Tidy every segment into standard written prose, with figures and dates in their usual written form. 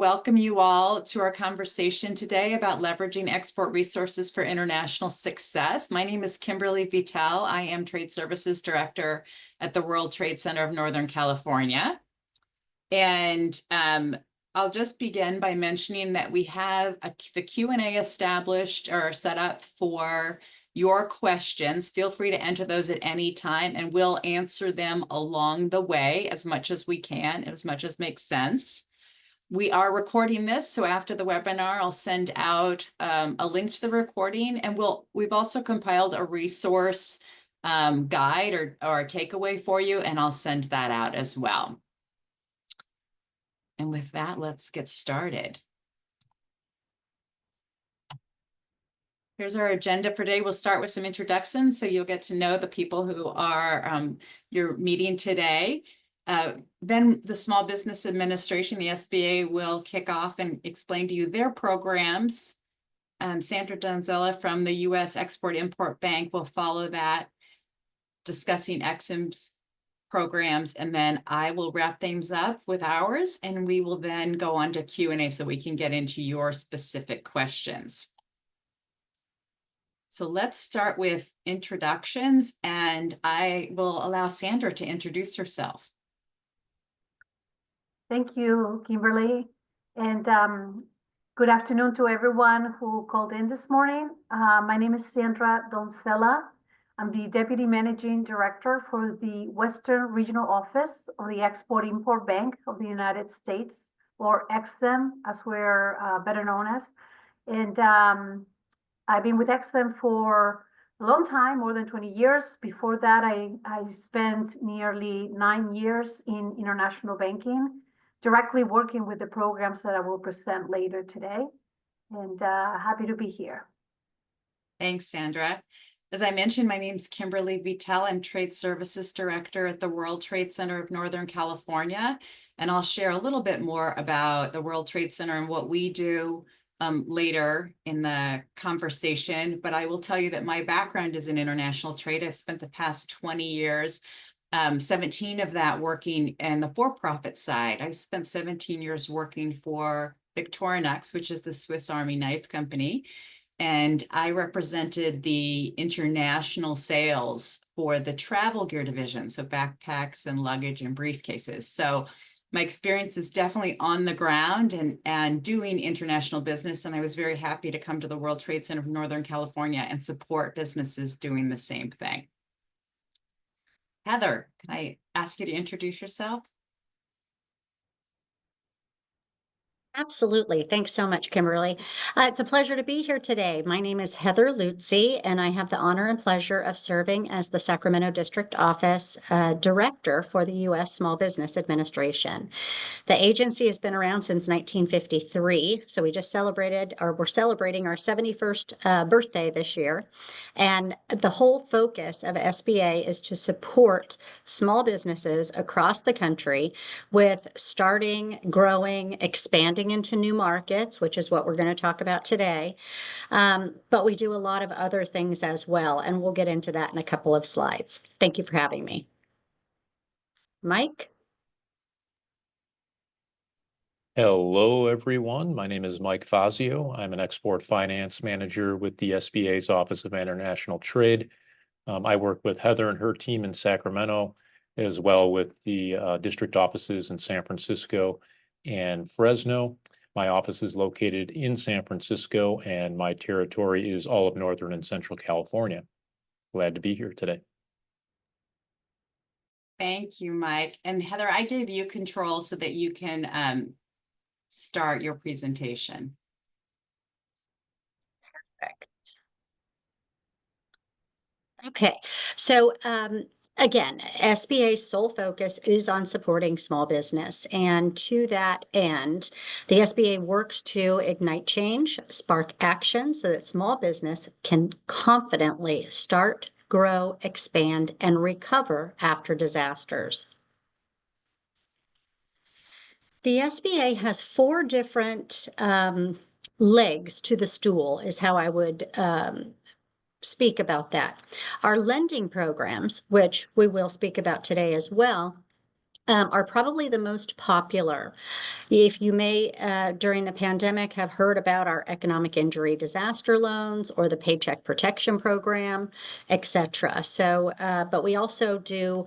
Welcome you all to our conversation today about leveraging export resources for international success. My name is Kimberly Vitale. I am Trade Services Director at the World Trade Center of Northern California. And I'll just begin by mentioning that we have the Q&A established or set up for your questions. Feel free to enter those at any time, and we'll answer them along the way as much as we can, as much as makes sense. We are recording this, so after the webinar, I'll send out a link to the recording, and we've also compiled a resource guide or a takeaway for you, and I'll send that out as well. And with that, let's get started. Here's our agenda for today. We'll start with some introductions, so you'll get to know the people who are you're meeting today. Then the Small Business Administration, the SBA, will kick off and explain to you their programs. Sandra Donzella from the U.S. Export-Import Bank will follow that, discussing EXIM's programs, and then I will wrap things up with ours, and we will then go on to Q&A so we can get into your specific questions. So let's start with introductions, and I will allow Sandra to introduce herself. Thank you, Kimberly, and good afternoon to everyone who called in this morning. My name is Sandra Donzella. I'm the Deputy Managing Director for the Western Regional Office of the Export-Import Bank of the United States, or EXIM, as we're better known as. And I've been with EXIM for a long time, more than 20 years. Before that, I spent nearly 9 years in international banking, directly working with the programs that I will present later today, and happy to be here. Thanks, Sandra. As I mentioned, my name is Kimberly Vitale. I'm Trade Services Director at the World Trade Center of Northern California, and I'll share a little bit more about the World Trade Center and what we do later in the conversation. But I will tell you that my background is in international trade. I've spent the past 20 years 17 of that working in the for-profit side. I spent 17 years working for Victorinox, which is the Swiss Army knife company, and I represented the international sales for the travel gear division, so backpacks and luggage and briefcases. So my experience is definitely on the ground and doing international business, and I was very happy to come to the World Trade Center of Northern California and support businesses doing the same thing. Heather, can I ask you to introduce yourself? Absolutely. Thanks so much, Kimberly. It's a pleasure to be here today. My name is Heather Lutzy, and I have the honor and pleasure of serving as the Sacramento District Office Director for the U.S. Small Business Administration. The agency has been around since 1953, so we just celebrated, or we're celebrating our 71st birthday this year. And the whole focus of SBA is to support small businesses across the country with starting, growing, expanding into new markets, which is what we're going to talk about today. But we do a lot of other things as well, and we'll get into that in a couple of slides. Thank you for having me. Mike? Hello, everyone. My name is Mike Fazio. I'm an export finance manager with the SBA's Office of International Trade. I work with Heather and her team in Sacramento, as well with the district offices in San Francisco and Fresno. My office is located in San Francisco, and my territory is all of Northern and Central California. Glad to be here today. Thank you, Mike. And Heather, I gave you control so that you can start your presentation. Perfect. Okay, so again, SBA's sole focus is on supporting small business, and to that end, the SBA works to ignite change, spark action so that small business can confidently start, grow, expand, and recover after disasters. The SBA has 4 different legs to the stool, is how I would speak about that. Our lending programs, which we will speak about today as well, are probably the most popular. If you may, during the pandemic, have heard about our economic injury disaster loans or the Paycheck Protection Program, etc. So, but we also do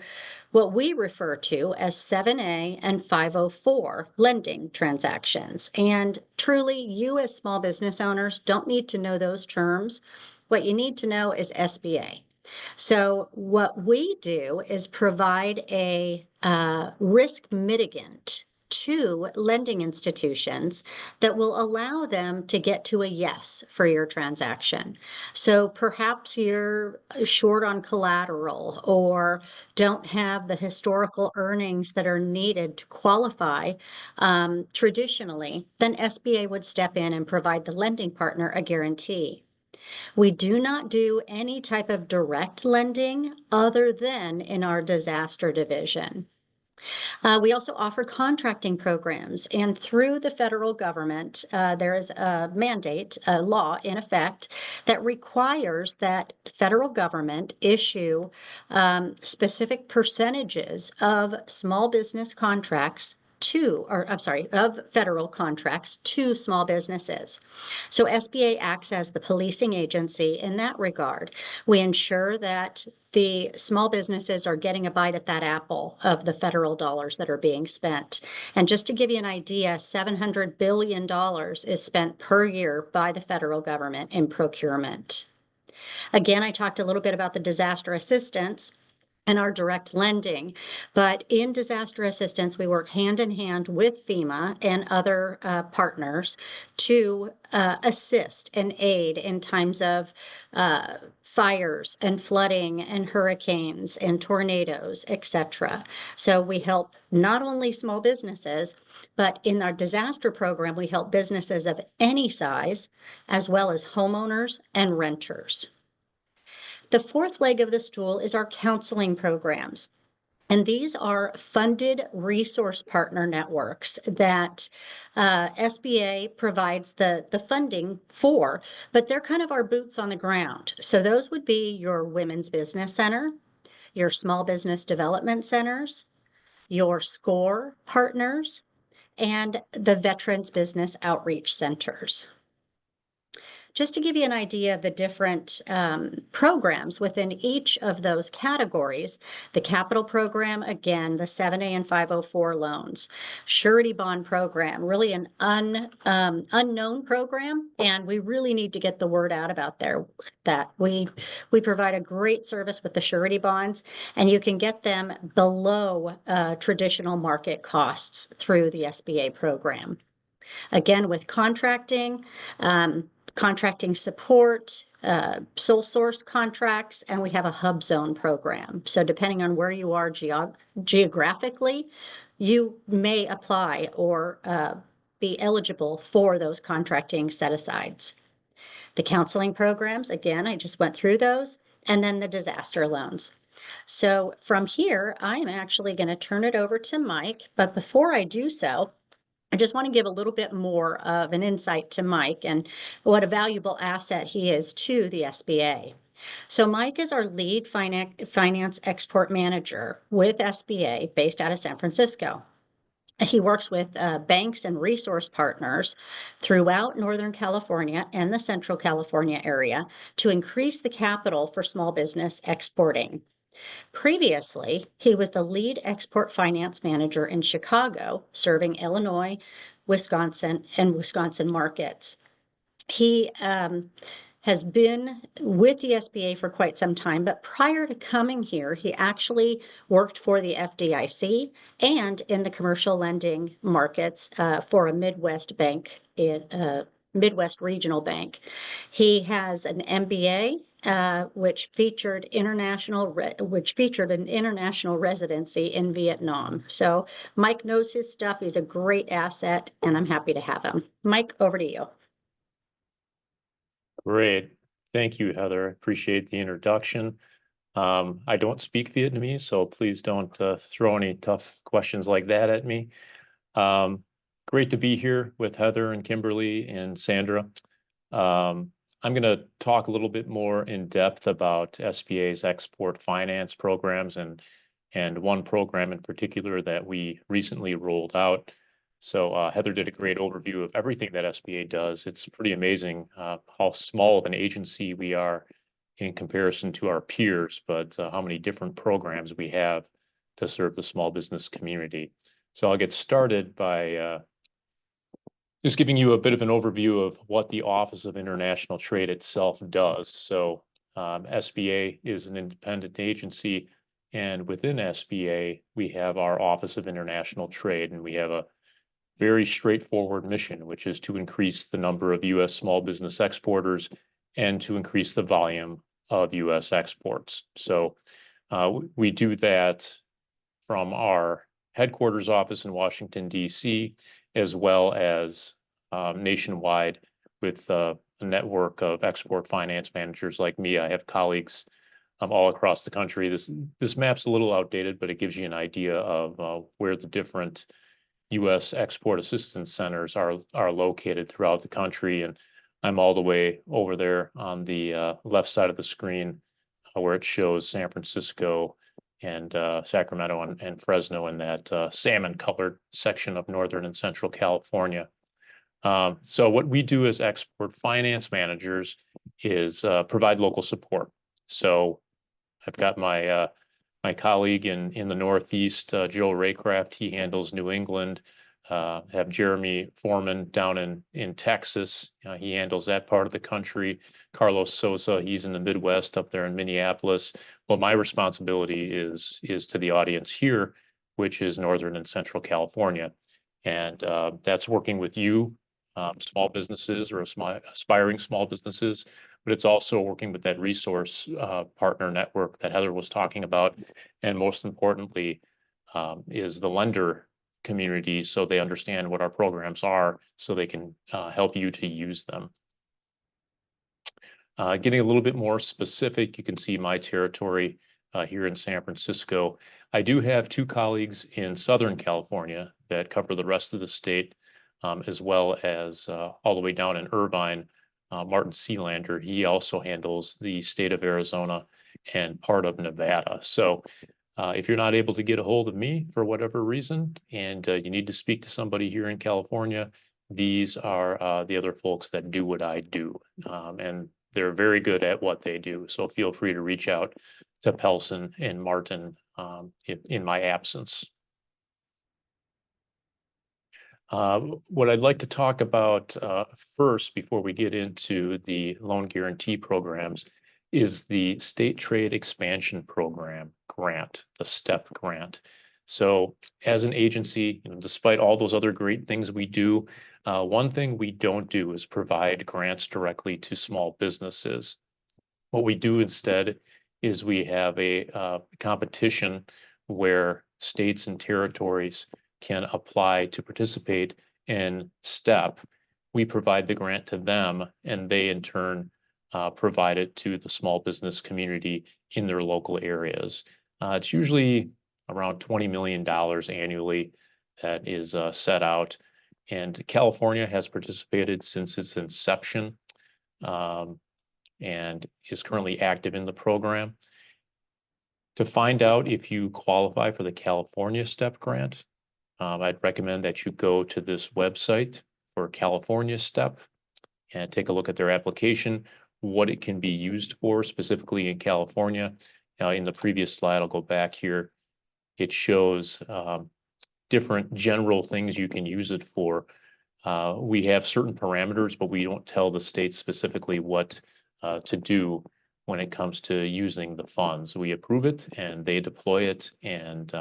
what we refer to as 7A and 504 lending transactions. And truly, you as small business owners don't need to know those terms. What you need to know is SBA. So what we do is provide a risk mitigant to lending institutions that will allow them to get to a yes for your transaction. So perhaps you're short on collateral or don't have the historical earnings that are needed to qualify traditionally, then SBA would step in and provide the lending partner a guarantee. We do not do any type of direct lending other than in our disaster division. We also offer contracting programs, and through the federal government, there is a mandate, a law in effect that requires that the federal government issue specific percentages of small business contracts of federal contracts to small businesses. So SBA acts as the policing agency in that regard. We ensure that the small businesses are getting a bite at that apple of the federal dollars that are being spent. And just to give you an idea, $700 billion is spent per year by the federal government in procurement. Again, I talked a little bit about the disaster assistance and our direct lending. But in disaster assistance, we work hand in hand with FEMA and other partners to assist and aid in times of fires and flooding and hurricanes and tornadoes, etc. So we help not only small businesses, but in our disaster program, we help businesses of any size, as well as homeowners and renters. The fourth leg of the stool is our counseling programs. And these are funded resource partner networks that SBA provides the funding for, but they're kind of our boots on the ground. So those would be your Women's Business Center, your Small Business Development Centers, your SCORE partners, and the Veterans Business Outreach Centers. Just to give you an idea of the different programs within each of those categories, the capital program, again, the 7A and 504 loans, surety bond program, really an unknown program, and we really need to get the word out about that we provide a great service with the surety bonds, and you can get them below traditional market costs through the SBA program. Again, with contracting, contracting support, sole source contracts, and we have a hub zone program. So depending on where you are geographically, you may apply or be eligible for those contracting set-asides. The counseling programs, again, I just went through those, and then the disaster loans. So from here, I'm actually going to turn it over to Mike, but before I do so, I just want to give a little bit more of an insight to Mike and what a valuable asset he is to the SBA. So Mike is our lead finance export manager with SBA based out of San Francisco. He works with banks and resource partners throughout Northern California and the Central California area to increase the capital for small business exporting. Previously, he was the lead export finance manager in Chicago, serving Illinois, Wisconsin, and Wisconsin markets. He has been with the SBA for quite some time, but prior to coming here, he actually worked for the FDIC and in the commercial lending markets for a Midwest bank, Midwest regional bank. He has an MBA, which featured an international residency in Vietnam. So Mike knows his stuff. He's a great asset, and I'm happy to have him. Mike, over to you. Great. Thank you, Heather. I appreciate the introduction. I don't speak Vietnamese, so please don't throw any tough questions like that at me. Great to be here with Heather and Kimberly and Sandra. I'm going to talk a little bit more in depth about SBA's export finance programs and and one program in particular that we recently rolled out. So Heather did a great overview of everything that SBA does. It's pretty amazing how small of an agency we are in comparison to our peers, but how many different programs we have to serve the small business community. So I'll get started by just giving you a bit of an overview of what the Office of International Trade itself does. So SBA is an independent agency, and within SBA, we have our Office of International Trade, and we have a very straightforward mission, which is to increase the number of U.S. small business exporters and to increase the volume of U.S. exports. So we do that from our headquarters office in Washington, D.C., as well as nationwide with a network of export finance managers like me. I have colleagues all across the country. This map's a little outdated, but it gives you an idea of where the different U.S. export assistance centers are located throughout the country. And I'm all the way over there on the left side of the screen where it shows San Francisco and Sacramento and Fresno in that salmon colored section of Northern and Central California. So what we do as export finance managers is provide local support. So I've got my my colleague in the Northeast, Joe Raycraft, he handles New England. Have Jeremy Foreman down in Texas. He handles that part of the country. Carlos Sosa, he's in the Midwest up there in Minneapolis. Well, my responsibility is to the audience here, which is Northern and Central California. And that's working with you, small businesses or aspiring small businesses, but it's also working with that resource partner network that Heather was talking about. And most importantly, is the lender community, so they understand what our programs are, so they can help you to use them. Getting a little bit more specific, you can see my territory here in San Francisco. I do have two colleagues in Southern California that cover the rest of the state, as well as all the way down in Irvine. Martin Sealander, he also handles the state of Arizona and part of Nevada. So if you're not able to get a hold of me for whatever reason, and you need to speak to somebody here in California, these are the other folks that do what I do. And they're very good at what they do. So feel free to reach out to Pelson and Martin in my absence. What I'd like to talk about first, before we get into the loan guarantee programs, is the State Trade Expansion Program grant, the STEP grant. So as an agency, despite all those other great things we do, one thing we don't do is provide grants directly to small businesses. What we do instead is we have a competition where states and territories can apply to participate in STEP. We provide the grant to them, and they in turn provide it to the small business community in their local areas. It's usually around $20 million annually that is set out. And California has participated since its inception and is currently active in the program. To find out if you qualify for the California STEP grant, I'd recommend that you go to this website for California STEP and take a look at their application, what it can be used for specifically in California. In the previous slide, I'll go back here. It shows different general things you can use it for. We have certain parameters, but we don't tell the state specifically what to do when it comes to using the funds. We approve it and they deploy it, and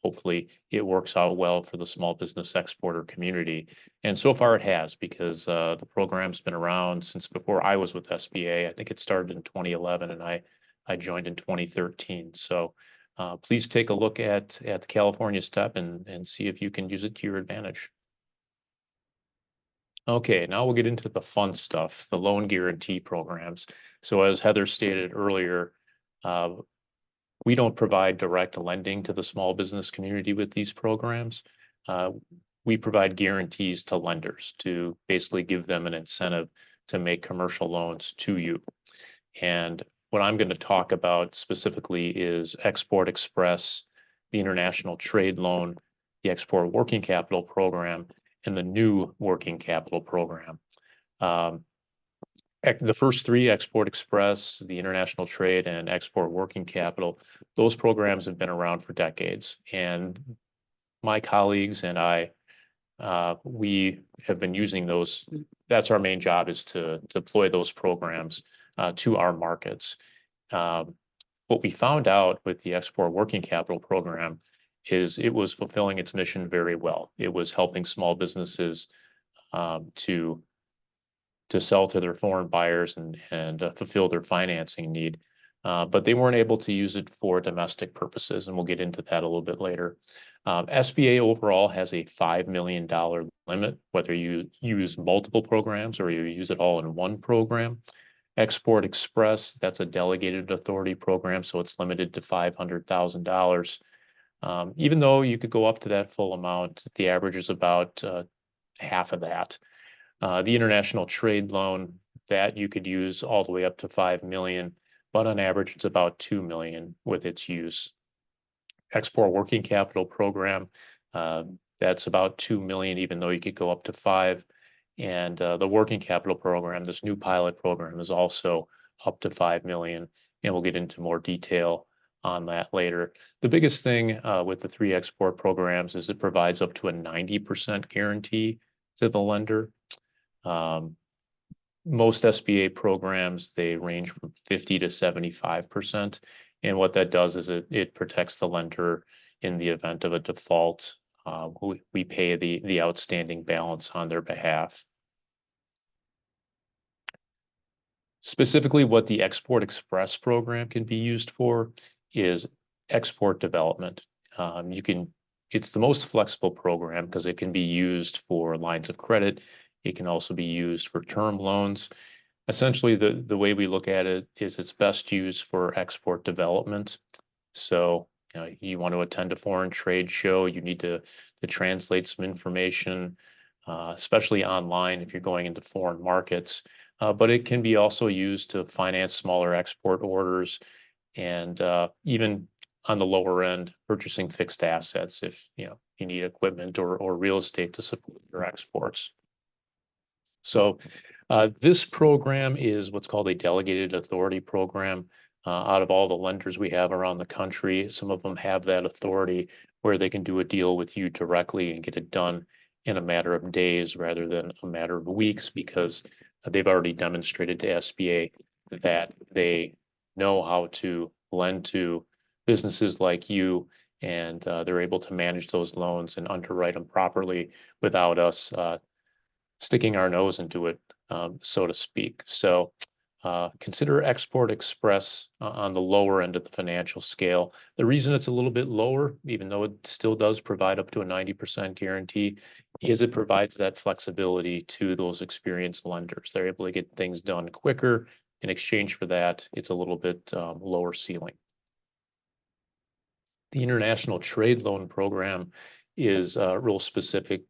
hopefully it works out well for the small business exporter community. And so far it has, because the program's been around since before I was with SBA. I think it started in 2011 and I joined in 2013. So please take a look at the California STEP and see if you can use it to your advantage. Okay, now we'll get into the fun stuff, the loan guarantee programs. So as Heather stated earlier, we don't provide direct lending to the small business community with these programs. We provide guarantees to lenders to basically give them an incentive to make commercial loans to you. And what I'm going to talk about specifically is Export Express the international trade loan, the export working capital program, and the new working capital program. The first three, Export Express, the international trade, and export working capital, those programs have been around for decades. And my colleagues and I, we have been using those. That's our main job, is to deploy those programs to our markets. What we found out with the export working capital program is it was fulfilling its mission very well. It was helping small businesses to sell to their foreign buyers and fulfill their financing need. But they weren't able to use it for domestic purposes, and we'll get into that a little bit later. SBA overall has a $5 million limit, whether you use multiple programs or you use it all in one program. Export Express, that's a delegated authority program, so it's limited to $500,000. Even though you could go up to that full amount, the average is about half of that. The international trade loan, that you could use all the way up to 5 million, but on average it's about 2 million with its use. Export working capital program, that's about 2 million, even though you could go up to 5. And the working capital program, this new pilot program, is also up to 5 million, and we'll get into more detail on that later. The biggest thing with the three export programs is it provides up to a 90% guarantee to the lender. Most SBA programs, they range from 50 to 75%. And what that does is it protects the lender in the event of a default. We pay the outstanding balance on their behalf. Specifically, what the Export Express program can be used for is export development. It's the most flexible program because it can be used for lines of credit. It can also be used for term loans. Essentially, the way we look at it is it's best used for export development. So, you want to attend a foreign trade show, you need to translate some information, especially online if you're going into foreign markets. But it can be also used to finance smaller export orders, and even on the lower end, purchasing fixed assets if you need equipment or real estate to support your exports. So this program is what's called a delegated authority program. Out of all the lenders we have around the country, some of them have that authority where they can do a deal with you directly and get it done in a matter of days rather than a matter of weeks, because they've already demonstrated to SBA that they know how to lend to businesses like you, and they're able to manage those loans and underwrite them properly without us sticking our nose into it, so to speak. So consider Export Express on the lower end of the financial scale. The reason it's a little bit lower, even though it still does provide up to a 90% guarantee, is it provides that flexibility to those experienced lenders. They're able to get things done quicker. In exchange for that, it's a little bit lower ceiling. The International Trade Loan Program is real specific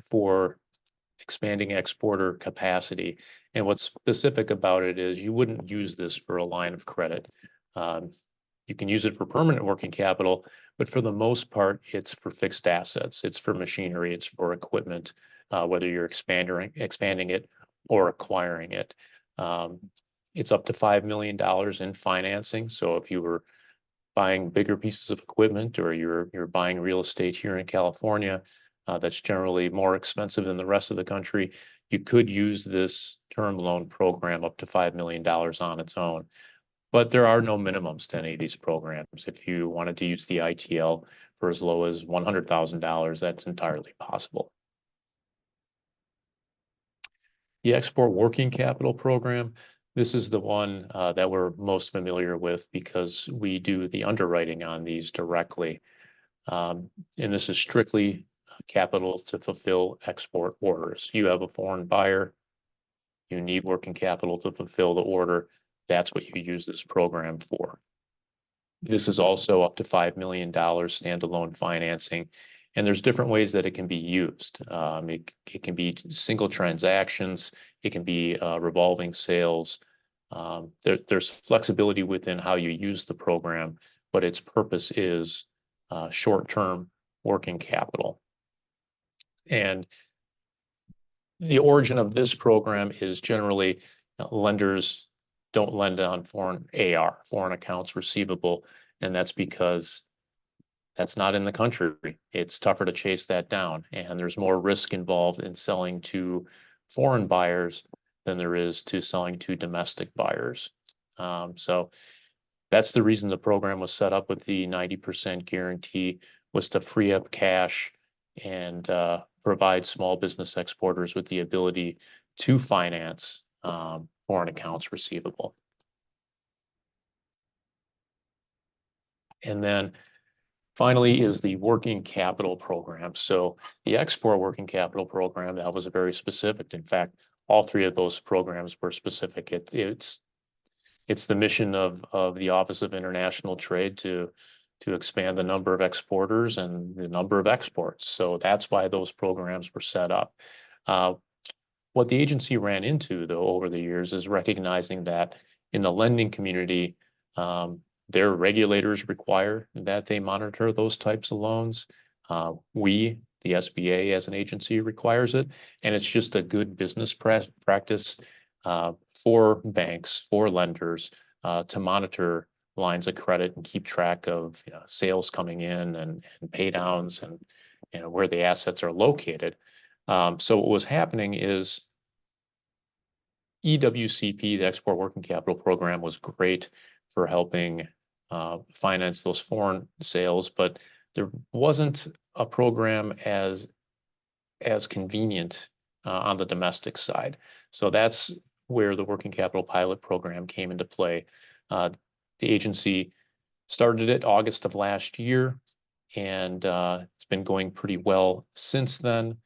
for expanding exporter capacity. And what's specific about it is you wouldn't use this for a line of credit. You can use it for permanent working capital, but for the most part, it's for fixed assets. It's for machinery, it's for equipment, whether you're expanding it or acquiring it. It's up to $5 million in financing. So if you were buying bigger pieces of equipment, or you're buying real estate here in California, that's generally more expensive than the rest of the country, you could use this term loan program up to $5 million on its own. But there are no minimums to any of these programs. If you wanted to use the ITL for as low as $100,000, that's entirely possible. The Export Working Capital Program, this is the one that we're most familiar with because we do the underwriting on these directly. And this is strictly capital to fulfill export orders. You have a foreign buyer, you need working capital to fulfill the order. That's what you use this program for. This is also up to $5 million standalone financing, and there's different ways that it can be used. It can be single transactions, it can be revolving sales. There's flexibility within how you use the program, but its purpose is short-term working capital. And the origin of this program is generally lenders don't lend on foreign AR, foreign accounts receivable, and that's because that's not in the country. It's tougher to chase that down, and there's more risk involved in selling to foreign buyers than there is to selling to domestic buyers. So that's the reason the program was set up with the 90% guarantee, was to free up cash and provide small business exporters with the ability to finance foreign accounts receivable. And then finally is the working capital program. So the export working capital program, that was very specific. In fact, all three of those programs were specific. It's the mission of the Office of International Trade to expand the number of exporters and the number of exports. So that's why those programs were set up. What the agency ran into, though, over the years is recognizing that in the lending community, their regulators require that they monitor those types of loans. We, the SBA as an agency, requires it, and it's just a good business practice for banks, for lenders, to monitor lines of credit and keep track of sales coming in and pay downs and where the assets are located. So what was happening is EWCP, the Export Working Capital Program, was great for helping finance those foreign sales, but there wasn't a program as convenient on the domestic side. So that's where the Working Capital Pilot Program came into play. The agency started it August of last year, and it's been going pretty well since then.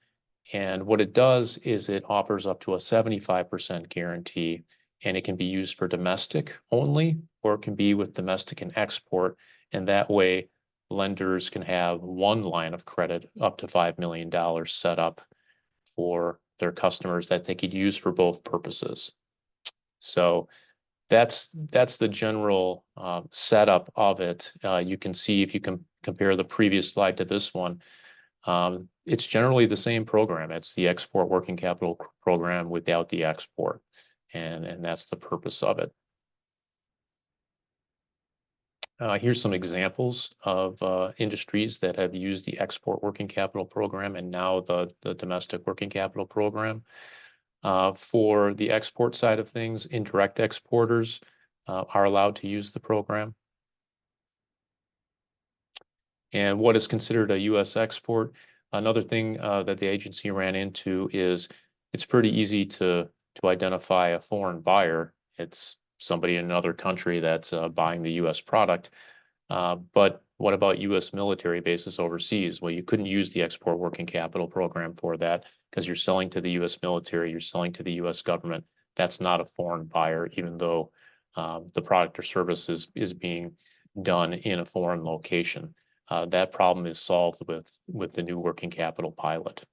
And what it does is it offers up to a 75% guarantee, and it can be used for domestic only, or it can be with domestic and export. And that way, lenders can have one line of credit up to $5 million set up for their customers that they could use for both purposes. So that's the general setup of it. You can see, if you can compare the previous slide to this one, it's generally the same program. It's the Export Working Capital Program without the export, and that's the purpose of it. Here's some examples of industries that have used the Export Working Capital Program and now the Domestic Working Capital Program. For the export side of things, indirect exporters are allowed to use the program. And what is considered a U.S. export? Another thing that the agency ran into is it's pretty easy to identify a foreign buyer. It's somebody in another country that's buying the U.S. product. But what about U.S. military bases overseas? Well, you couldn't use the Export Working Capital Program for that because you're selling to the U.S. military, you're selling to the U.S. government. That's not a foreign buyer, even though the product or service is being done in a foreign location. That problem is solved with the new working capital pilot.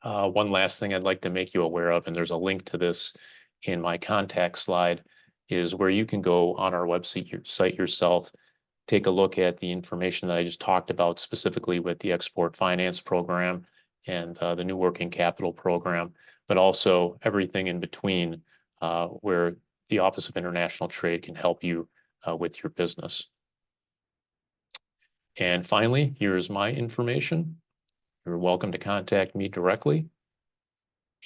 One last thing I'd like to make you aware of, and there's a link to this in my contact slide, is where you can go on our website yourself, take a look at the information that I just talked about, specifically with the Export Finance Program and the new Working Capital Program, but also everything in between where the Office of International Trade can help you with your business. And finally, here's my information. You're welcome to contact me directly,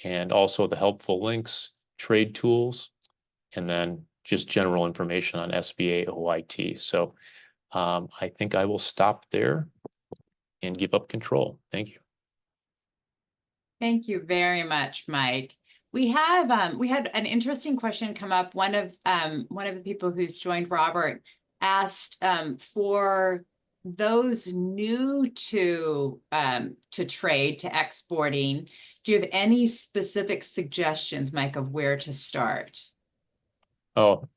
and also the helpful links, trade tools, and then just general information on SBA OIT. So I think I will stop there and give up control. Thank you. Thank you very much, Mike. We had an interesting question come up. One of the people who's joined Robert asked for those new to trade, to exporting. Do you have any specific suggestions, Mike, of where to start? Oh,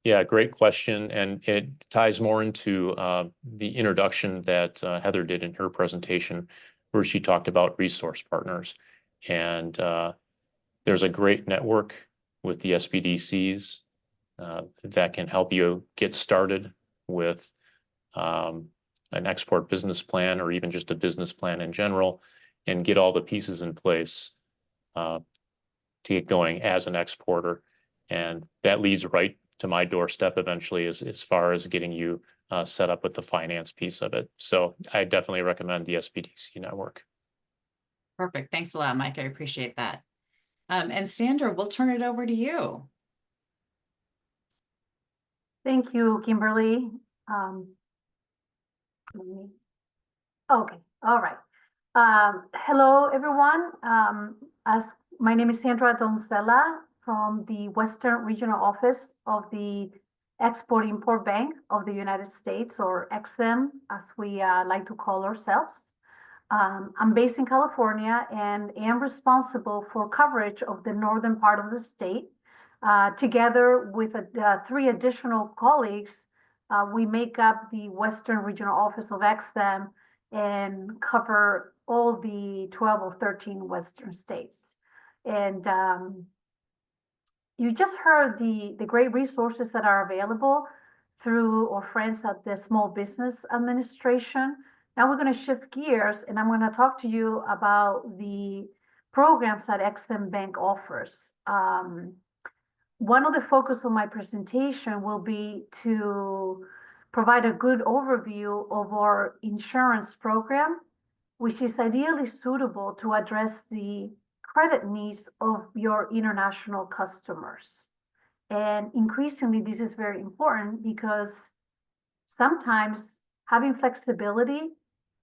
yeah, great question. And it ties more into the introduction that Heather did in her presentation, where she talked about resource partners. And there's a great network with the SBDCs that can help you get started with an export business plan or even just a business plan in general, and get all the pieces in place to get going as an exporter. And that leads right to my doorstep eventually as far as getting you set up with the finance piece of it. So I definitely recommend the SBDC network. Perfect. Thanks a lot, Mike. I appreciate that. And Sandra, we'll turn it over to you. Thank you, Kimberly. Okay, all right. Hello, everyone. As my name is Sandra Doncella from the Western Regional Office of the Export-Import Bank of the United States, or EXIM, as we like to call ourselves. I'm based in California and am responsible for coverage of the northern part of the state. Together with 3 additional colleagues, we make up the Western Regional Office of EXIM and cover all the 12 or 13 Western states. And you just heard the great resources that are available through our friends at the Small Business Administration. Now we're going to shift gears, and I'm going to talk to you about the programs that EXIM Bank offers. One of the focus of my presentation will be to provide a good overview of our insurance program, which is ideally suitable to address the credit needs of your international customers. And increasingly, this is very important because sometimes having flexibility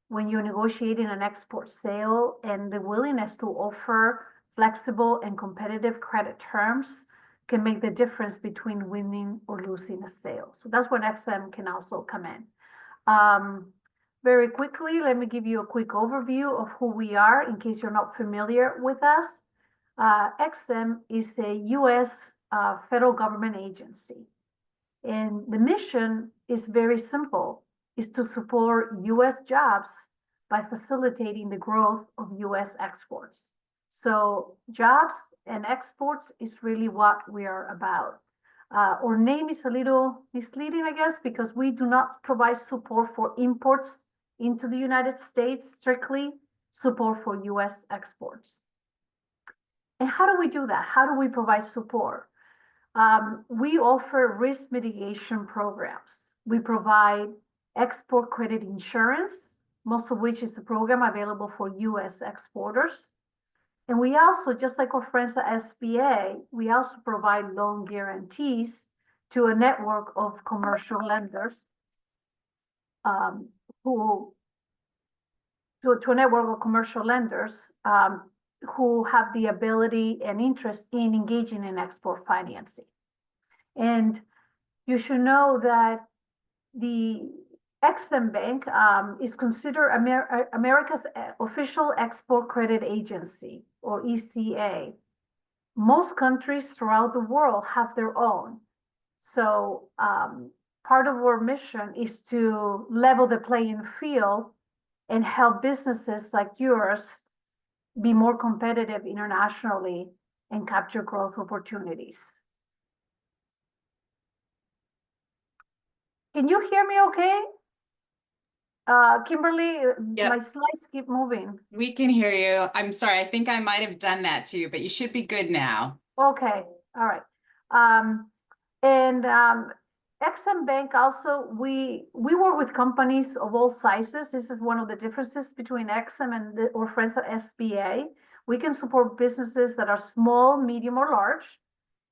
when you're negotiating an export sale and the willingness to offer flexible and competitive credit terms can make the difference between winning or losing a sale. So that's when EXIM can also come in. Very quickly, let me give you a quick overview of who we are in case you're not familiar with us. EXIM is a U.S. Federal government agency. And the mission is very simple, is to support U.S. jobs by facilitating the growth of U.S. exports. So jobs and exports is really what we are about. Our name is a little misleading, I guess, because we do not provide support for imports into the United States, strictly support for U.S. exports. And how do we do that? How do we provide support? We offer risk mitigation programs. We provide export credit insurance, most of which is a program available for U.S. exporters. And we also, just like our friends at SBA, we also provide loan guarantees to a network of commercial lenders who have the ability and interest in engaging in export financing. And you should know that the EXIM Bank is considered America's official export credit agency, or ECA. Most countries throughout the world have their own. So part of our mission is to level the playing field and help businesses like yours be more competitive internationally and capture growth opportunities. Can you hear me okay? Kimberly, Yep. My slides keep moving. We can hear you. I'm sorry. I think I might have done that too, but you should be good now. Okay, all right. EXIM Bank also, we work with companies of all sizes. This is one of the differences between EXIM and our friends at SBA. We can support businesses that are small, medium, or large,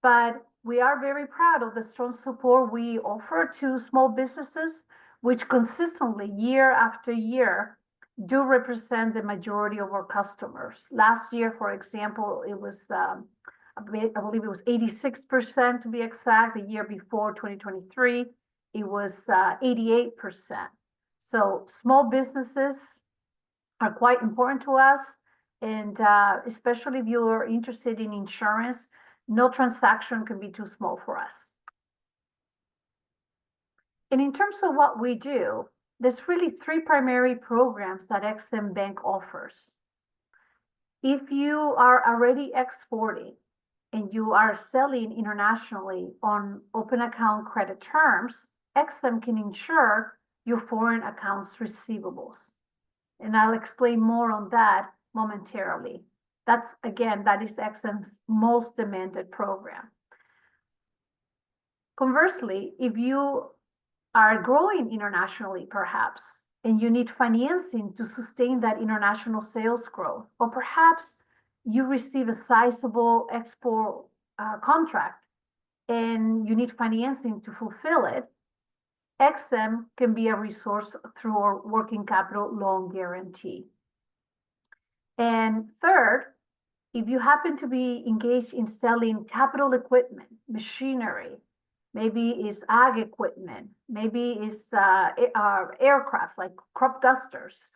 but we are very proud of the strong support we offer to small businesses, which consistently, year after year, do represent the majority of our customers. Last year, for example, it was, I believe it was 86% to be exact. The year before, 2023, it was 88%. So small businesses are quite important to us. And especially if you are interested in insurance, no transaction can be too small for us. And in terms of what we do, there's really 3 primary programs that EXIM Bank offers. If you are already exporting and you are selling internationally on open account credit terms, EXIM can ensure your foreign accounts receivables. And I'll explain more on that momentarily. That's, again, that is EXIM's most demanded program. Conversely, if you are growing internationally, perhaps, and you need financing to sustain that international sales growth, or perhaps you receive a sizable export contract and you need financing to fulfill it, EXIM can be a resource through our working capital loan guarantee. And third, if you happen to be engaged in selling capital equipment, machinery, maybe it's ag equipment, maybe it's aircraft like crop dusters,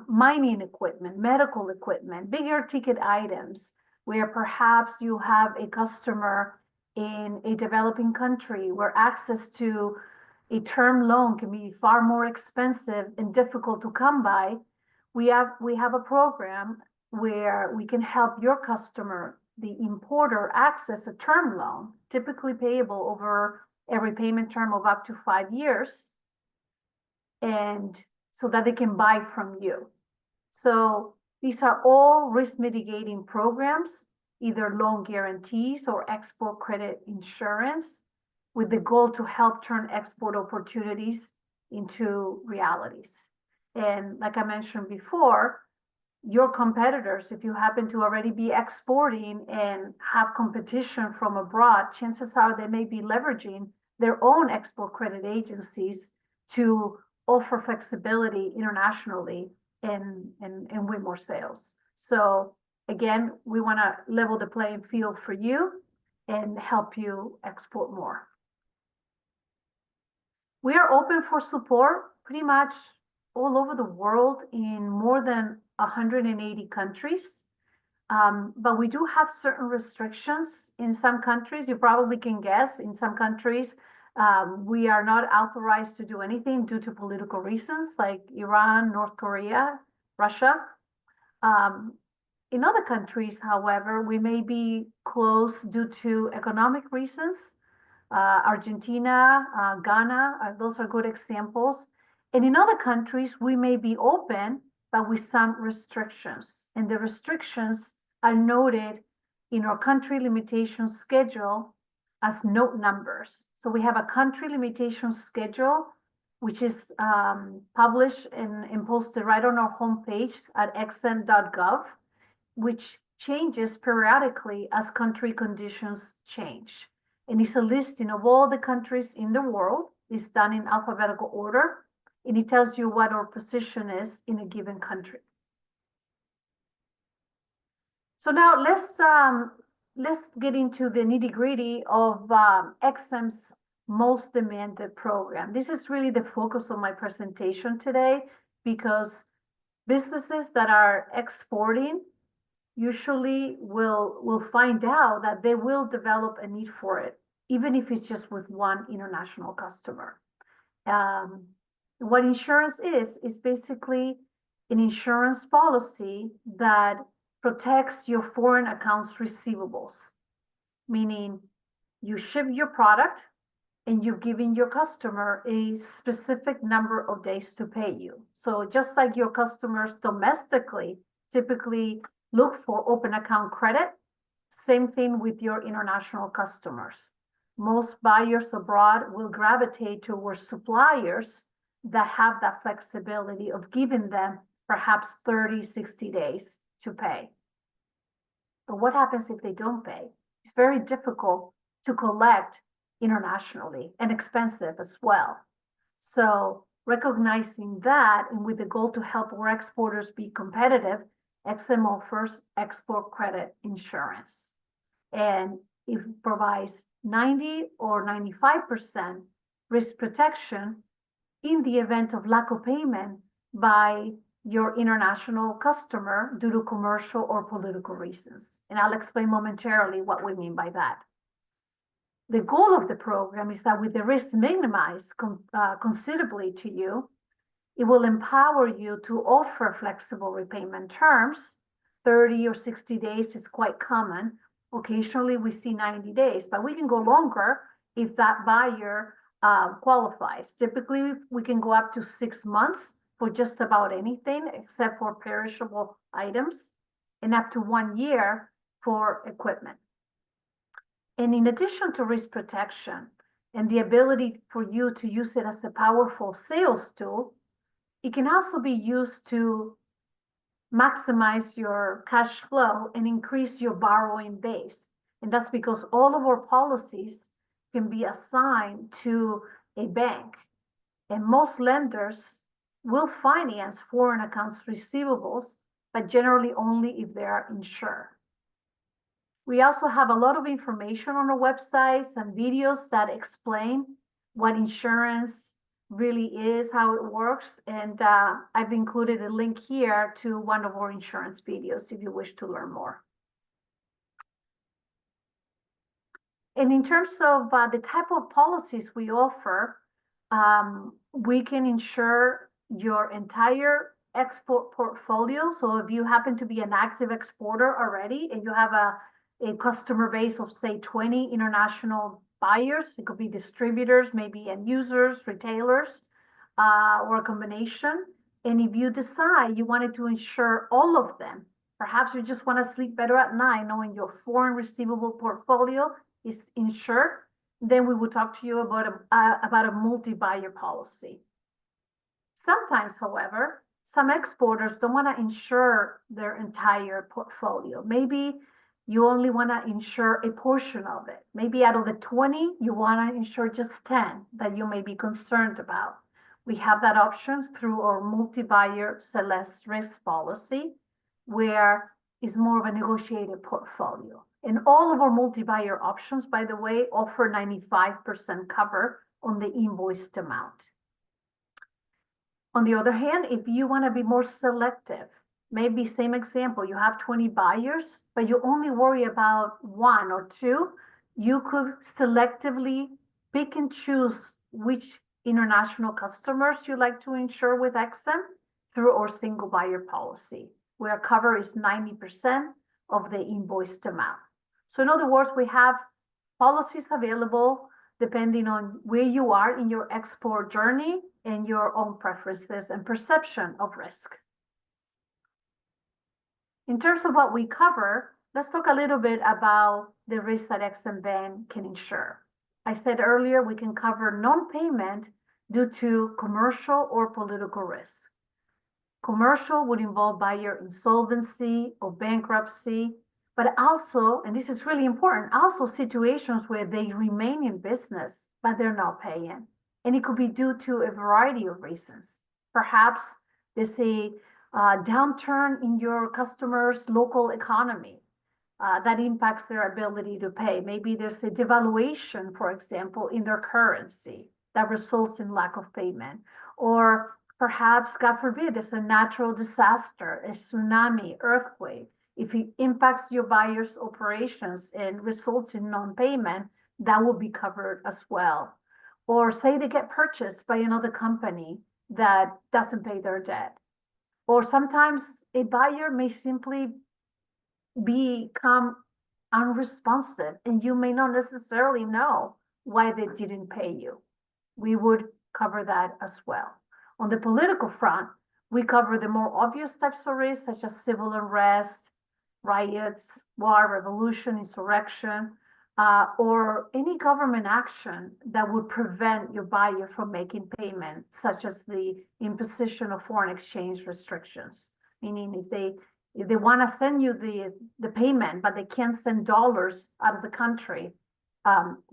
mining equipment, medical equipment, bigger ticket items, where perhaps you have a customer in a developing country where access to a term loan can be far more expensive and difficult to come by. We have a program where we can help your customer, the importer, access a term loan, typically payable over a repayment term of up to 5 years, and so that they can buy from you. So these are all risk mitigating programs, either loan guarantees or export credit insurance, with the goal to help turn export opportunities into realities. And like I mentioned before, your competitors, if you happen to already be exporting and have competition from abroad, chances are they may be leveraging their own export credit agencies to offer flexibility internationally and win more sales. So again, we want to level the playing field for you and help you export more. We are open for support pretty much all over the world in more than 180 countries. But we do have certain restrictions in some countries. You probably can guess, in some countries, we are not authorized to do anything due to political reasons, like Iran, North Korea, Russia. In other countries, however, we may be closed due to economic reasons. Argentina, Ghana, those are good examples. And in other countries, we may be open, but with some restrictions. And the restrictions are noted in our country limitation schedule as note numbers. So we have a country limitation schedule, which is published and posted right on our homepage at exim.gov, which changes periodically as country conditions change. And it's a listing of all the countries in the world. It's done in alphabetical order, and it tells you what our position is in a given country. So now let's get into the nitty-gritty of EXIM's most demanded program. This is really the focus of my presentation today, because businesses that are exporting usually will find out that they will develop a need for it, even if it's just with one international customer. What insurance is basically an insurance policy that protects your foreign accounts receivables, meaning you ship your product and you've given your customer a specific number of days to pay you. So just like your customers domestically typically look for open account credit, same thing with your international customers. Most buyers abroad will gravitate towards suppliers that have that flexibility of giving them perhaps 30, 60 days to pay. But what happens if they don't pay? It's very difficult to collect internationally and expensive as well. So recognizing that, and with the goal to help our exporters be competitive, EXIM offers export credit insurance. And it provides 90 or 95% risk protection in the event of lack of payment by your international customer due to commercial or political reasons. And I'll explain momentarily what we mean by that. The goal of the program is that with the risk minimized considerably to you, it will empower you to offer flexible repayment terms. 30 or 60 days is quite common. Occasionally we see 90 days, but we can go longer if that buyer qualifies. Typically, we can go up to 6 months for just about anything except for perishable items, and up to 1 year for equipment. And in addition to risk protection and the ability for you to use it as a powerful sales tool, it can also be used to maximize your cash flow and increase your borrowing base. And that's because all of our policies can be assigned to a bank. And most lenders will finance foreign accounts receivables, but generally only if they are insured. We also have a lot of information on our websites and videos that explain what insurance really is, how it works. And I've included a link here to one of our insurance videos if you wish to learn more. And in terms of the type of policies we offer, we can insure your entire export portfolio. So if you happen to be an active exporter already and you have a customer base of, say, 20 international buyers, it could be distributors, maybe end users, retailers, or a combination. And if you decide you wanted to insure all of them, perhaps you just want to sleep better at night knowing your foreign receivable portfolio is insured, then we would talk to you about a multi-buyer policy. Sometimes, however, some exporters don't want to insure their entire portfolio. Maybe you only want to insure a portion of it. Maybe out of the 20, you want to insure just 10 that you may be concerned about. We have that option through our multi-buyer Celeste risk policy, where it's more of a negotiated portfolio. And all of our multi-buyer options, by the way, offer 95% cover on the invoiced amount. On the other hand, if you want to be more selective, maybe same example, you have 20 buyers, but you only worry about 1 or 2, you could selectively pick and choose which international customers you like to insure with EXIM through our single buyer policy, where cover is 90% of the invoiced amount. So in other words, we have policies available depending on where you are in your export journey and your own preferences and perception of risk. In terms of what we cover, let's talk a little bit about the risks that EXIM Bank can insure. I said earlier, we can cover non-payment due to commercial or political risk. Commercial would involve buyer insolvency or bankruptcy, but also, and this is really important, also situations where they remain in business, but they're not paying. And it could be due to a variety of reasons. Perhaps there's a downturn in your customer's local economy that impacts their ability to pay. Maybe there's a devaluation, for example, in their currency that results in lack of payment. Or perhaps, God forbid, there's a natural disaster, a tsunami, earthquake. If it impacts your buyer's operations and results in non-payment, that will be covered as well. Or say they get purchased by another company that doesn't pay their debt. Or sometimes a buyer may simply become unresponsive and you may not necessarily know why they didn't pay you. We would cover that as well. On the political front, we cover the more obvious types of risks, such as civil unrest, riots, war, revolution, insurrection, or any government action that would prevent your buyer from making payment, such as the imposition of foreign exchange restrictions. Meaning if they want to send you the payment, but they can't send dollars out of the country,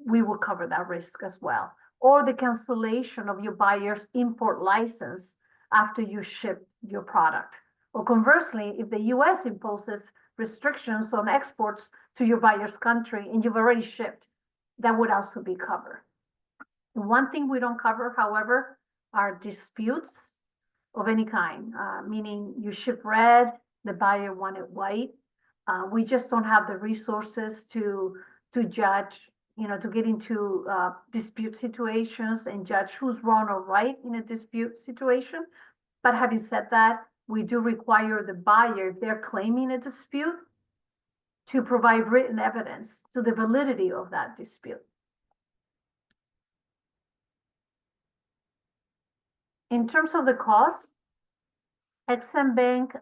we will cover that risk as well. Or the cancellation of your buyer's import license after you ship your product. Or conversely, if the US imposes restrictions on exports to your buyer's country and you've already shipped, that would also be covered. The one thing we don't cover, however, are disputes of any kind, meaning you ship red, the buyer wanted white. We just don't have the resources to judge, to get into dispute situations and judge who's wrong or right in a dispute situation. But having said that, we do require the buyer, if they're claiming a dispute, to provide written evidence to the validity of that dispute. In terms of the cost, EXIM Bank,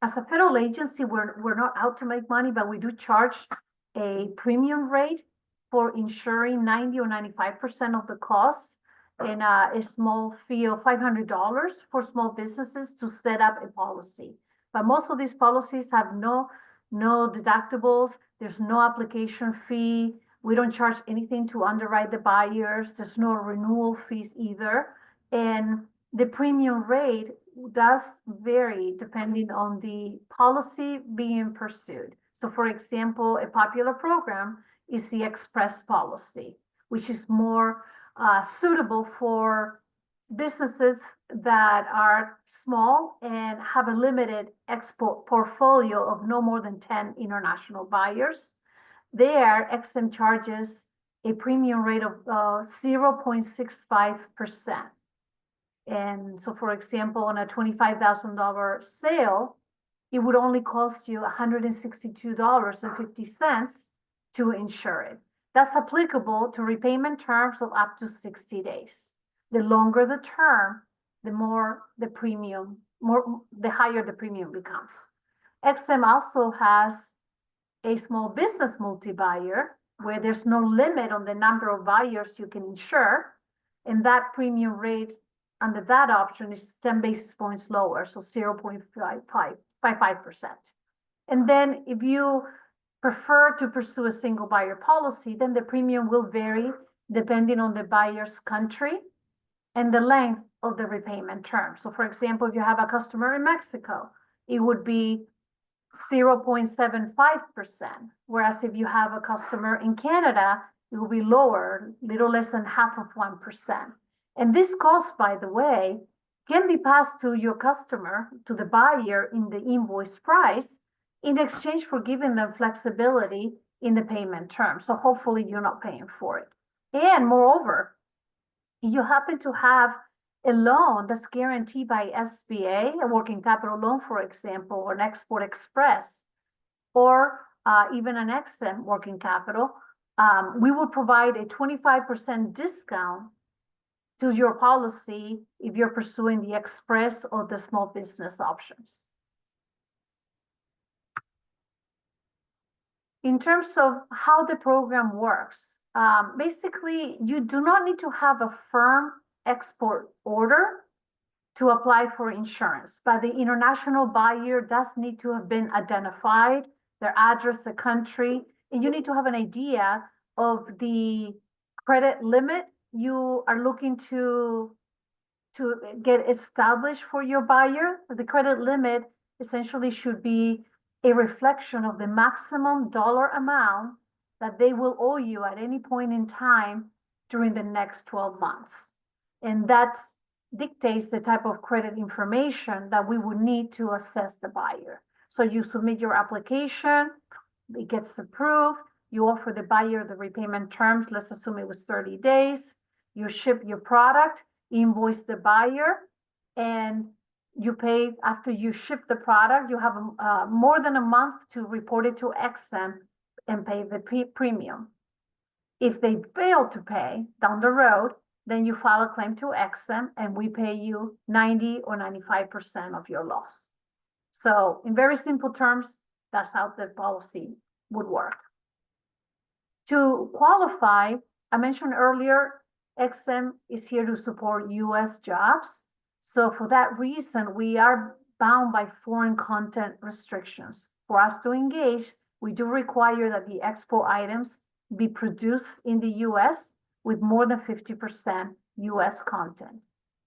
as a federal agency, we're not out to make money, but we do charge a premium rate for insuring 90 or 95% of the costs, and a small fee of $500 for small businesses to set up a policy. But most of these policies have no deductibles. There's no application fee. We don't charge anything to underwrite the buyers. There's no renewal fees either. And the premium rate does vary depending on the policy being pursued. So for example, a popular program is the Express policy, which is more suitable for businesses that are small and have a limited export portfolio of no more than 10 international buyers. There, EXIM charges a premium rate of 0.65%. And so, for example, on a $25,000 sale, it would only cost you $162.50 to insure it. That's applicable to repayment terms of up to 60 days. The longer the term, the more the premium, the higher the premium becomes. EXIM also has a small business multi-buyer where there's no limit on the number of buyers you can insure, and that premium rate under that option is 10 basis points lower, so 0.55%. And then if you prefer to pursue a single buyer policy, then the premium will vary depending on the buyer's country and the length of the repayment term. So for example, if you have a customer in Mexico, it would be 0.75%, whereas if you have a customer in Canada, it will be lower, little less than half of 1%. And this cost, by the way, can be passed to your customer, to the buyer in the invoice price, in exchange for giving them flexibility in the payment term. So hopefully you're not paying for it. And moreover, you happen to have a loan that's guaranteed by SBA, a working capital loan, for example, or an Export Express, or even an EXIM working capital, we will provide a 25% discount to your policy if you're pursuing the Express or the small business options. In terms of how the program works, basically, you do not need to have a firm export order to apply for insurance, but the international buyer does need to have been identified, their address, the country, and you need to have an idea of the credit limit you are looking to get established for your buyer. The credit limit essentially should be a reflection of the maximum dollar amount that they will owe you at any point in time during the next 12 months. And that dictates the type of credit information that we would need to assess the buyer. So you submit your application, it gets approved, you offer the buyer the repayment terms, let's assume it was 30 days, you ship your product, invoice the buyer, and you pay after you ship the product. You have more than a month to report it to EXIM and pay the premium. If they fail to pay down the road, then you file a claim to EXIM and we pay you 90 or 95% of your loss. So in very simple terms, that's how the policy would work. To qualify, I mentioned earlier, EXIM is here to support US jobs. So for that reason, we are bound by foreign content restrictions. For us to engage, we do require that the export items be produced in the US with more than 50% US content.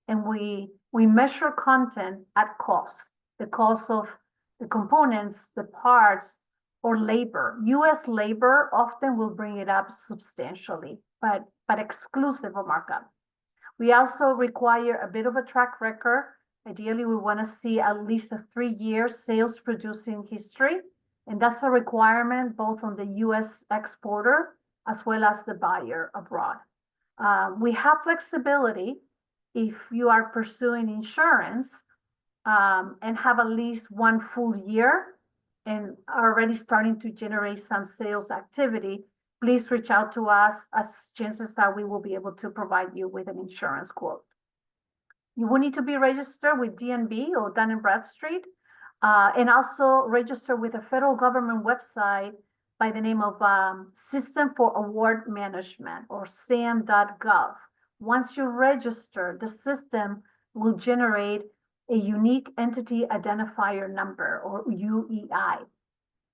And we measure content at cost, the cost of the components, the parts, or labor. US labor often will bring it up substantially, but exclusive of markup. We also require a bit of a track record. Ideally, we want to see at least a 3-year sales producing history. And that's a requirement both on the US exporter as well as the buyer abroad. We have flexibility if you are pursuing insurance and have at least 1 full year and are already starting to generate some sales activity. Please reach out to us, as chances are we will be able to provide you with an insurance quote. You will need to be registered with DNB or Dun & Bradstreet, and also register with a federal government website by the name of System for Award Management, or SAM.gov. Once you register, the system will generate a unique entity identifier number, or UEI.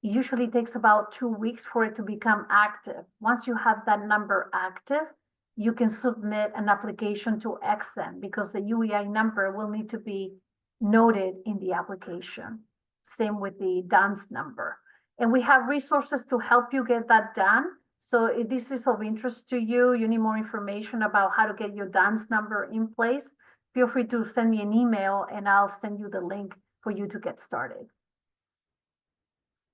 It usually takes about 2 weeks for it to become active. Once you have that number active, you can submit an application to EXIM, because the UEI number will need to be noted in the application. Same with the DUNS number. And we have resources to help you get that done. So if this is of interest to you, you need more information about how to get your DUNS number in place, feel free to send me an email and I'll send you the link for you to get started.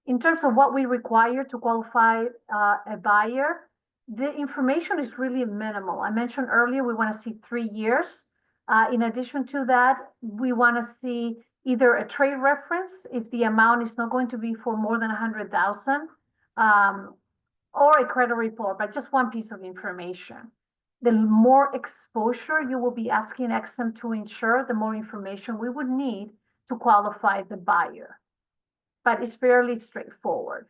In terms of what we require to qualify a buyer, the information is really minimal. I mentioned earlier, we want to see 3 years. In addition to that, we want to see either a trade reference if the amount is not going to be for more than 100,000, or a credit report, but just one piece of information. The more exposure you will be asking EXIM to ensure, the more information we would need to qualify the buyer. But it's fairly straightforward.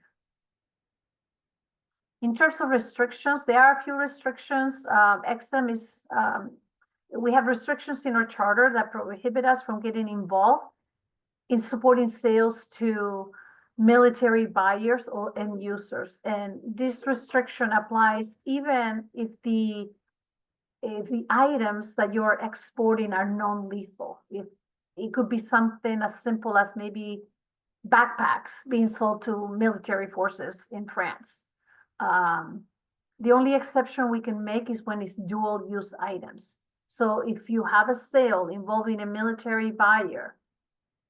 In terms of restrictions, there are a few restrictions. EXIM is, we have restrictions in our charter that prohibit us from getting involved in supporting sales to military buyers or end users. And this restriction applies even if the items that you're exporting are non-lethal. If it could be something as simple as maybe backpacks being sold to military forces in France. The only exception we can make is when it's dual use items. So if you have a sale involving a military buyer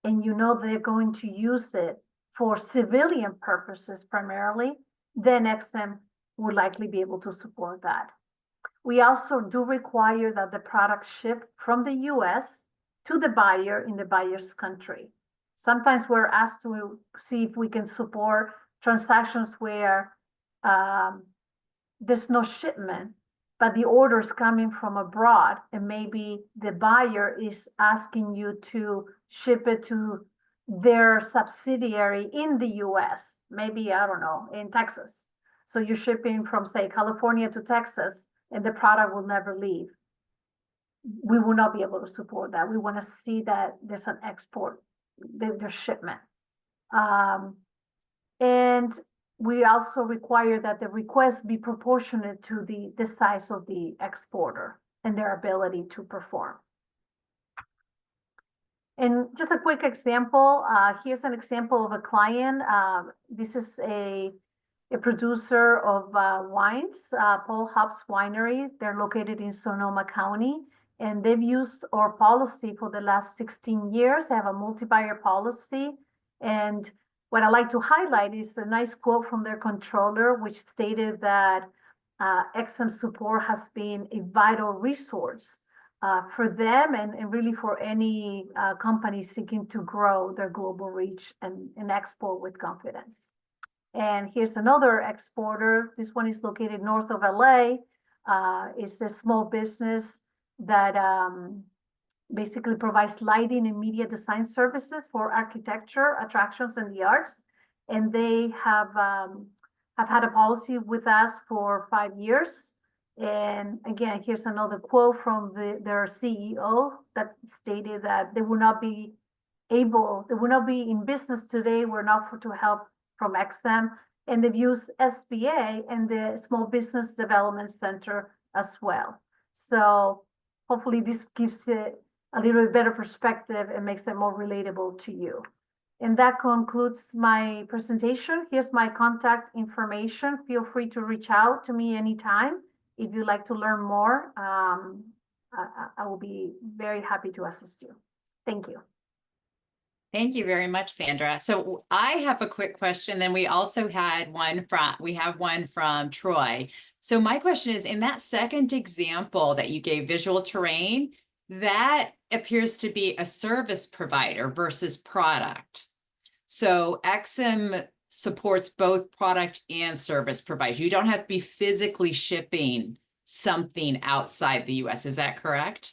and you know they're going to use it for civilian purposes primarily, then EXIM would likely be able to support that. We also do require that the product ship from the US to the buyer in the buyer's country. Sometimes we're asked to see if we can support transactions where there's no shipment, but the order's coming from abroad, and maybe the buyer is asking you to ship it to their subsidiary in the US, maybe, I don't know, in Texas. So you're shipping from, say, California to Texas, and the product will never leave. We will not be able to support that. We want to see that there's an export, there's shipment. And we also require that the request be proportionate to the size of the exporter and their ability to perform. And just a quick example, here's an example of a client. This is a producer of wines, Paul Hobbs Winery. They're located in Sonoma County, and they've used our policy for the last 16 years. They have a multi-buyer policy. And what I like to highlight is a nice quote from their controller, which stated that EXIM support has been a vital resource for them and really for any company seeking to grow their global reach and export with confidence. And here's another exporter. This one is located north of LA. It's a small business that basically provides lighting and media design services for architecture, attractions, and the arts. And they have had a policy with us for 5 years. And again, here's another quote from their CEO that stated that they will not be in business today. We're not to help from EXIM, and they've used SBA and the Small Business Development Center as well. So hopefully this gives it a little bit better perspective and makes it more relatable to you. And that concludes my presentation. Here's my contact information. Feel free to reach out to me anytime if you'd like to learn more. I will be very happy to assist you. Thank you. Thank you very much, Sandra. So I have a quick question. Then we also had one from Troy. So my question is, in that second example that you gave, visual terrain, that appears to be a service provider versus product. So EXIM supports both product and service providers. You don't have to be physically shipping something outside the US. Is that correct?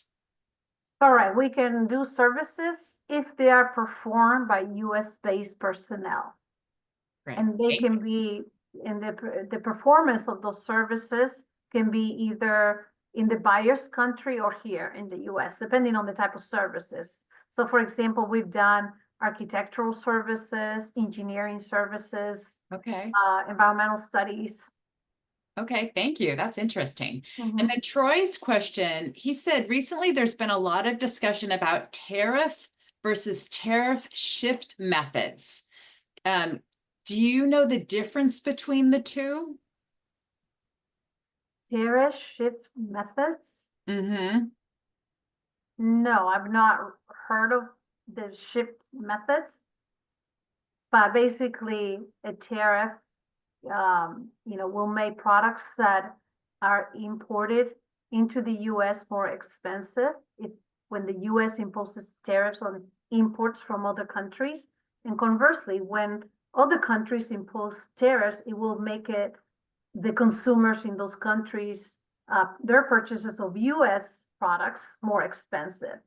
All right, we can do services if they are performed by US-based personnel. Great. And they can be, in the performance of those services can be either in the buyer's country or here in the US, depending on the type of services. So for example, we've done architectural services, engineering services, Okay. environmental studies. Okay, thank you. That's interesting. Mhm. And then Troy's question, he said recently there's been a lot of discussion about tariff versus tariff shift methods. Do you know the difference between the two? Tariff shift methods? Mm-hmm. No, I've not heard of the shift methods. But basically, a tariff, will make products that are imported into the US more expensive when the US imposes tariffs on imports from other countries. And conversely, when other countries impose tariffs, it will make the consumers in those countries, their purchases of US products more expensive.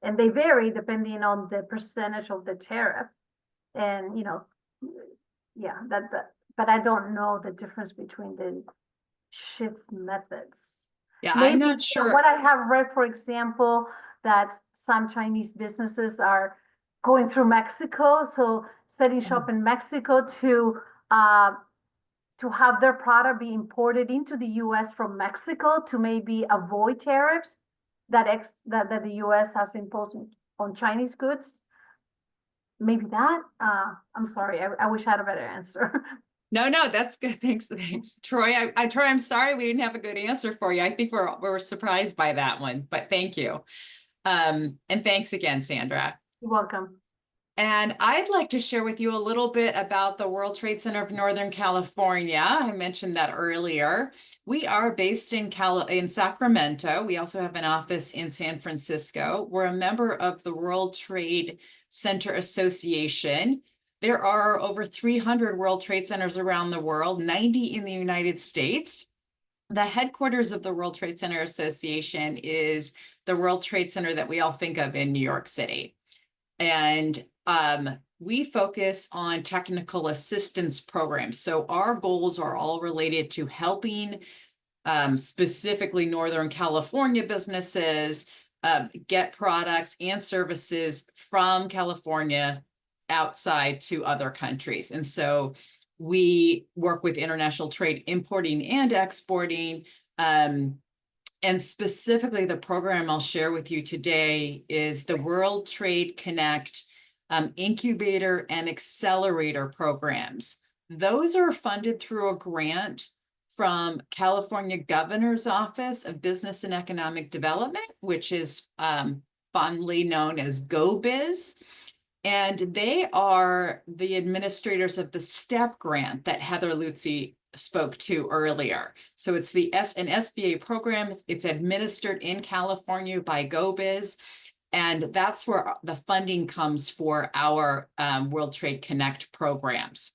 And they vary depending on the percentage of the tariff. And, yeah, but I don't know the difference between the shift methods. Yeah, I'm Maybe not sure. what I have read, for example, that some Chinese businesses are going through Mexico, so setting shop in Mexico to have their product be imported into the US from Mexico to maybe avoid tariffs that the US has imposed on Chinese goods. Maybe that. I'm sorry. I wish I had a better answer. No, that's good. Thanks. Troy, Troy, I'm sorry we didn't have a good answer for you. I think we're surprised by that one, but thank you. And thanks again, Sandra. You're welcome. And I'd like to share with you a little bit about the World Trade Center of Northern California. I mentioned that earlier. We are based in Sacramento. We also have an office in San Francisco. We're a member of the World Trade Center Association. There are over 300 World Trade Centers around the world, 90 in the United States. The headquarters of the World Trade Center Association is the World Trade Center that we all think of in New York City. And we focus on technical assistance programs. So our goals are all related to helping specifically Northern California businesses get products and services from California outside to other countries. And so we work with international trade, importing and exporting. And specifically, the program I'll share with you today is the World Trade Connect Incubator and Accelerator programs. Those are funded through a grant from California Governor's Office of Business and Economic Development, which is fondly known as GoBiz. And they are the administrators of the STEP grant that Heather Lutzy spoke to earlier. So it's an SBA program. It's administered in California by GoBiz. And that's where the funding comes for our World Trade Connect programs.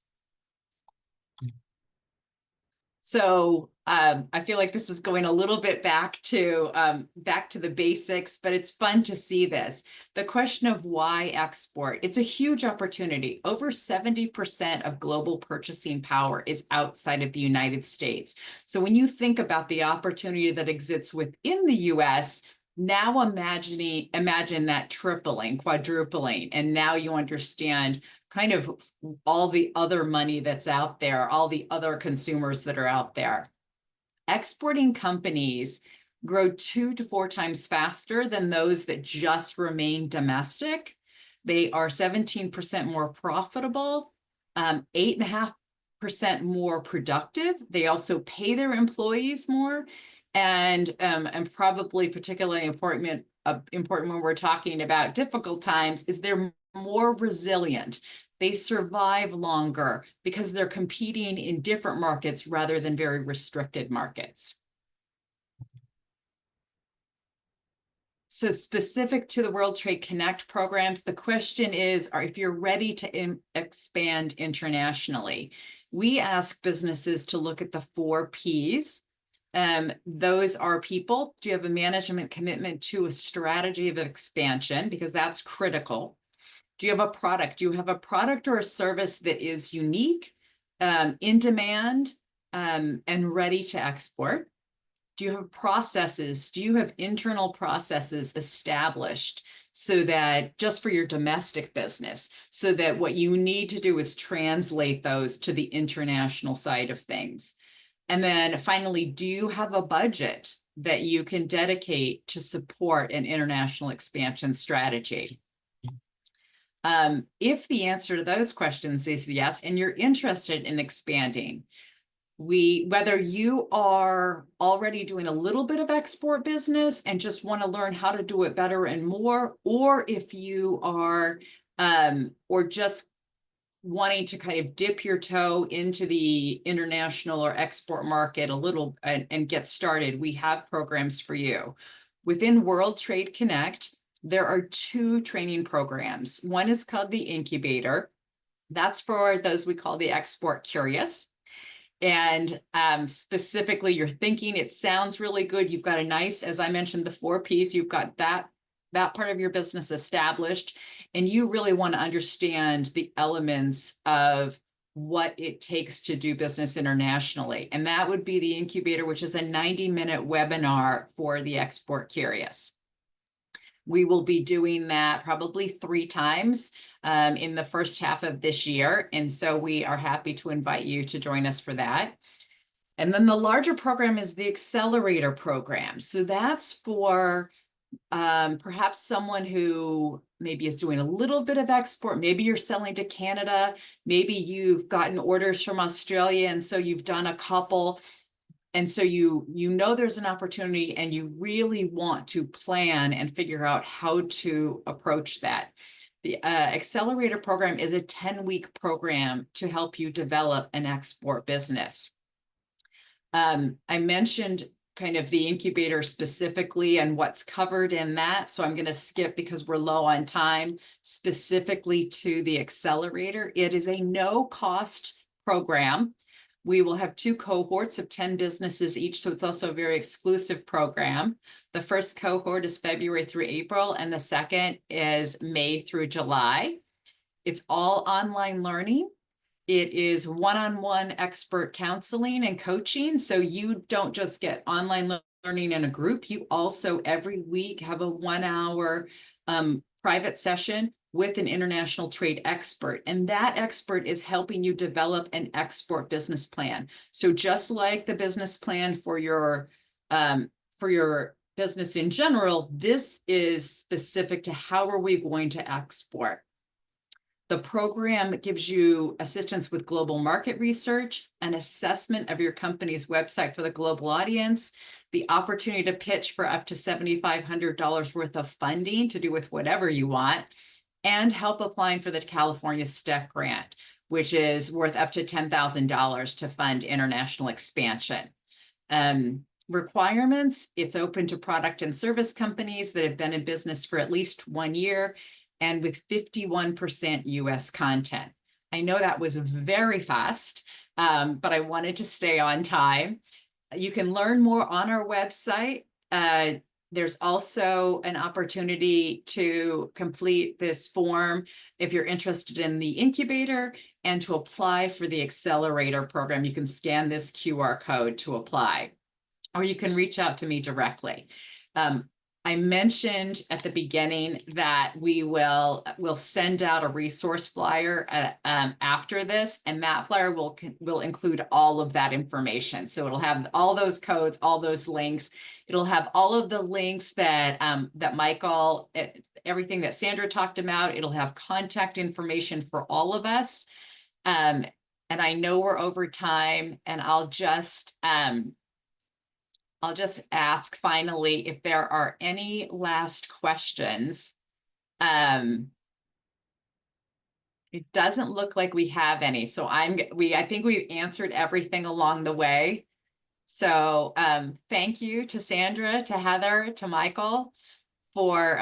So I feel like this is going a little bit back to the basics, but it's fun to see this. The question of why export, it's a huge opportunity. Over 70% of global purchasing power is outside of the United States. So when you think about the opportunity that exists within the US, now imagine that tripling, quadrupling, and now you understand kind of all the other money that's out there, all the other consumers that are out there. Exporting companies grow 2 to 4 times faster than those that just remain domestic. They are 17% more profitable, 8.5% more productive. They also pay their employees more. And probably particularly important when we're talking about difficult times is they're more resilient. They survive longer because they're competing in different markets rather than very restricted markets. So specific to the World Trade Connect programs, the question is, if you're ready to expand internationally, we ask businesses to look at the 4 Ps. Those are people. Do you have a management commitment to a strategy of expansion? Because that's critical. Do you have a product? Do you have a product or a service that is unique, in demand, and ready to export? Do you have processes? Do you have internal processes established so that just for your domestic business, so that what you need to do is translate those to the international side of things? And then finally, do you have a budget that you can dedicate to support an international expansion strategy? If the answer to those questions is yes, and you're interested in expanding, whether you are already doing a little bit of export business and just want to learn how to do it better and more, or if you are, or just wanting to kind of dip your toe into the international or export market a little and get started, we have programs for you. Within World Trade Connect, there are 2 training programs. One is called the Incubator. That's for those we call the export curious. And specifically, you're thinking it sounds really good. You've got a nice, as I mentioned, the 4 Ps, you've got that part of your business established, and you really want to understand the elements of what it takes to do business internationally. And that would be the Incubator, which is a 90-minute webinar for the export curious. We will be doing that probably 3 times in the first half of this year. And so we are happy to invite you to join us for that. And then the larger program is the Accelerator program. So that's for perhaps someone who maybe is doing a little bit of export. Maybe you're selling to Canada. Maybe you've gotten orders from Australia, and so you've done a couple. And so you know there's an opportunity, and you really want to plan and figure out how to approach that. The Accelerator program is a 10-week program to help you develop an export business. I mentioned kind of the Incubator specifically and what's covered in that. So I'm going to skip because we're low on time, specifically to the Accelerator. It is a no-cost program. We will have 2 cohorts of 10 businesses each, so it's also a very exclusive program. The first cohort is February through April, and the second is May through July. It's all online learning. It is one-on-one expert counseling and coaching. So you don't just get online learning in a group. You also every week have a 1-hour private session with an international trade expert. And that expert is helping you develop an export business plan. So just like the business plan for your business in general, this is specific to how are we going to export. The program gives you assistance with global market research, an assessment of your company's website for the global audience, the opportunity to pitch for up to $7,500 worth of funding to do with whatever you want, and help applying for the California STEP grant, which is worth up to $10,000 to fund international expansion. Requirements, it's open to product and service companies that have been in business for at least 1 year, and with 51% US content. I know that was very fast, but I wanted to stay on time. You can learn more on our website. There's also an opportunity to complete this form if you're interested in the Incubator and to apply for the Accelerator program. You can scan this QR code to apply, or you can reach out to me directly. I mentioned at the beginning that we'll send out a resource flyer after this, and that flyer will include all of that information. So it'll have all those codes, all those links. It'll have all of the links that Michael, everything that Sandra talked about. It'll have contact information for all of us. And I know we're over time, and I'll just ask finally if there are any last questions. It doesn't look like we have any, so I think we've answered everything along the way. So thank you to Sandra, to Heather, to Michael for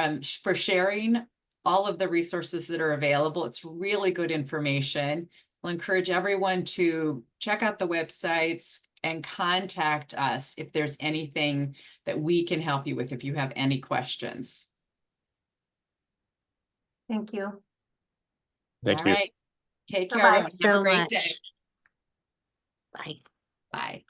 sharing all of the resources that are available. It's really good information. I'll encourage everyone to check out the websites, and contact us if there's anything that we can help you with, if you have any questions. Thank you. Thank All you. right. Take care, Bye-bye. everyone. Have a So great much. day. Bye. Bye.